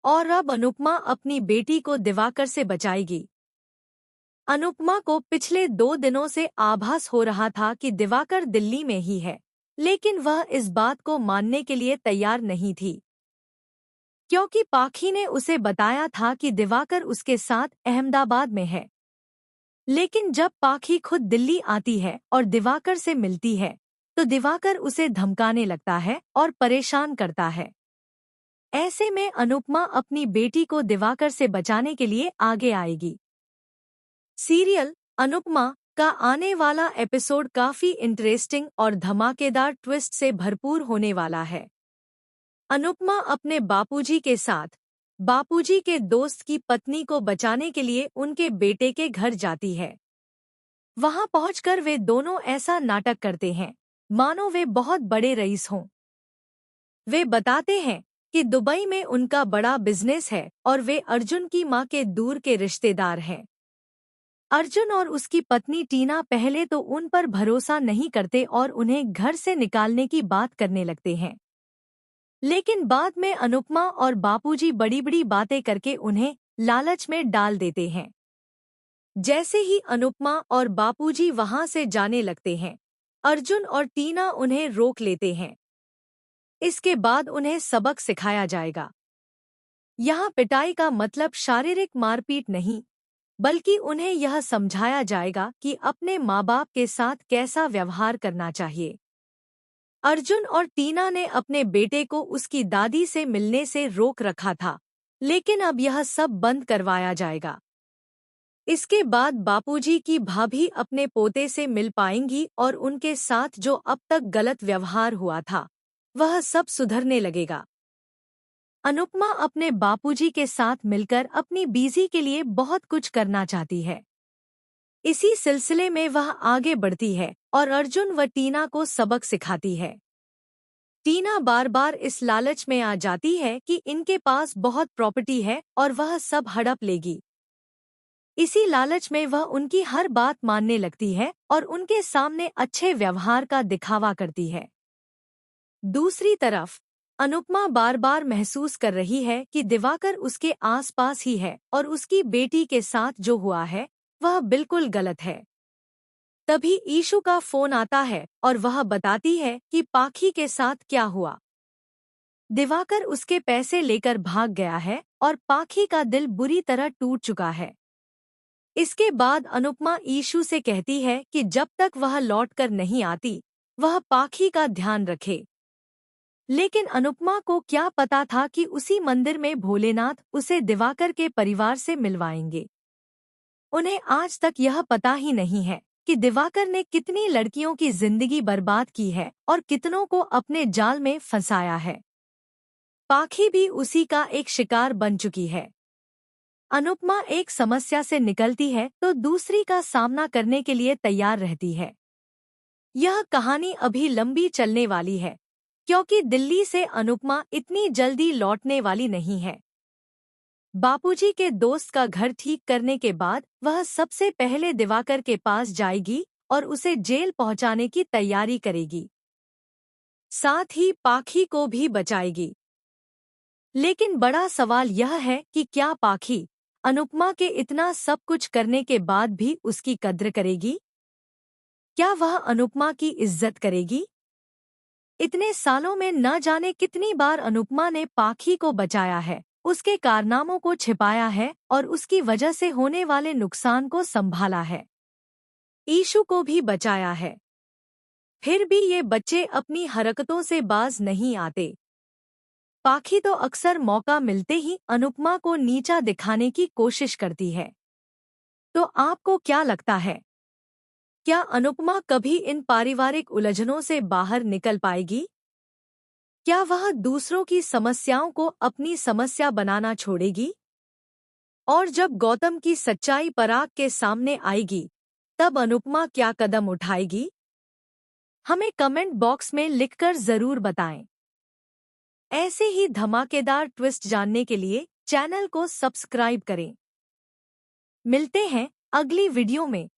और अब अनुपमा अपनी बेटी को दिवाकर से बचाएगी। अनुपमा को पिछले 2 दिनों से आभास हो रहा था कि दिवाकर दिल्ली में ही है, लेकिन वह इस बात को मानने के लिए तैयार नहीं थी, क्योंकि पाखी ने उसे बताया था कि दिवाकर उसके साथ अहमदाबाद में है। लेकिन जब पाखी खुद दिल्ली आती है और दिवाकर से मिलती है, तो दिवाकर उसे धमकाने लगता है और परेशान करता है। ऐसे में अनुपमा अपनी बेटी को दिवाकर से बचाने के लिए आगे आएगी। सीरियल अनुपमा का आने वाला एपिसोड काफी इंटरेस्टिंग और धमाकेदार ट्विस्ट से भरपूर होने वाला है। अनुपमा अपने बापूजी के साथ बापूजी के दोस्त की पत्नी को बचाने के लिए उनके बेटे के घर जाती है। वहां पहुंचकर वे दोनों ऐसा नाटक करते हैं मानो वे बहुत बड़े रईस हों। वे बताते हैं कि दुबई में उनका बड़ा बिजनेस है और वे अर्जुन की मां के दूर के रिश्तेदार हैं। अर्जुन और उसकी पत्नी टीना पहले तो उन पर भरोसा नहीं करते और उन्हें घर से निकालने की बात करने लगते हैं, लेकिन बाद में अनुपमा और बापूजी बड़ी बड़ी बातें करके उन्हें लालच में डाल देते हैं। जैसे ही अनुपमा और बापूजी वहां से जाने लगते हैं, अर्जुन और टीना उन्हें रोक लेते हैं। इसके बाद उन्हें सबक सिखाया जाएगा। यहाँ पिटाई का मतलब शारीरिक मारपीट नहीं, बल्कि उन्हें यह समझाया जाएगा कि अपने माँ बाप के साथ कैसा व्यवहार करना चाहिए। अर्जुन और टीना ने अपने बेटे को उसकी दादी से मिलने से रोक रखा था, लेकिन अब यह सब बंद करवाया जाएगा। इसके बाद बापूजी की भाभी अपने पोते से मिल पाएंगी और उनके साथ जो अब तक गलत व्यवहार हुआ था, वह सब सुधरने लगेगा। अनुपमा अपने बापूजी के साथ मिलकर अपनी बीजी के लिए बहुत कुछ करना चाहती है। इसी सिलसिले में वह आगे बढ़ती है और अर्जुन व टीना को सबक सिखाती है। टीना बार बार इस लालच में आ जाती है कि इनके पास बहुत प्रॉपर्टी है और वह सब हड़प लेगी। इसी लालच में वह उनकी हर बात मानने लगती है और उनके सामने अच्छे व्यवहार का दिखावा करती है। दूसरी तरफ अनुपमा बार बार महसूस कर रही है कि दिवाकर उसके आसपास ही है और उसकी बेटी के साथ जो हुआ है वह बिल्कुल गलत है। तभी ईशु का फोन आता है और वह बताती है कि पाखी के साथ क्या हुआ। दिवाकर उसके पैसे लेकर भाग गया है और पाखी का दिल बुरी तरह टूट चुका है। इसके बाद अनुपमा ईशु से कहती है कि जब तक वह लौटकर नहीं आती, वह पाखी का ध्यान रखे। लेकिन अनुपमा को क्या पता था कि उसी मंदिर में भोलेनाथ उसे दिवाकर के परिवार से मिलवाएंगे। उन्हें आज तक यह पता ही नहीं है कि दिवाकर ने कितनी लड़कियों की जिंदगी बर्बाद की है और कितनों को अपने जाल में फंसाया है। पाखी भी उसी का एक शिकार बन चुकी है। अनुपमा एक समस्या से निकलती है तो दूसरी का सामना करने के लिए तैयार रहती है। यह कहानी अभी लंबी चलने वाली है, क्योंकि दिल्ली से अनुपमा इतनी जल्दी लौटने वाली नहीं है। बापूजी के दोस्त का घर ठीक करने के बाद वह सबसे पहले दिवाकर के पास जाएगी और उसे जेल पहुंचाने की तैयारी करेगी। साथ ही पाखी को भी बचाएगी। लेकिन बड़ा सवाल यह है कि क्या पाखी अनुपमा के इतना सब कुछ करने के बाद भी उसकी कद्र करेगी? क्या वह अनुपमा की इज्जत करेगी? इतने सालों में न जाने कितनी बार अनुपमा ने पाखी को बचाया है, उसके कारनामों को छिपाया है और उसकी वजह से होने वाले नुकसान को संभाला है। ईशु को भी बचाया है। फिर भी ये बच्चे अपनी हरकतों से बाज नहीं आते। पाखी तो अक्सर मौका मिलते ही अनुपमा को नीचा दिखाने की कोशिश करती है। तो आपको क्या लगता है? क्या अनुपमा कभी इन पारिवारिक उलझनों से बाहर निकल पाएगी? क्या वह दूसरों की समस्याओं को अपनी समस्या बनाना छोड़ेगी? और जब गौतम की सच्चाई पराग के सामने आएगी, तब अनुपमा क्या कदम उठाएगी? हमें कमेंट बॉक्स में लिखकर जरूर बताएं। ऐसे ही धमाकेदार ट्विस्ट जानने के लिए चैनल को सब्सक्राइब करें। मिलते हैं अगली वीडियो में।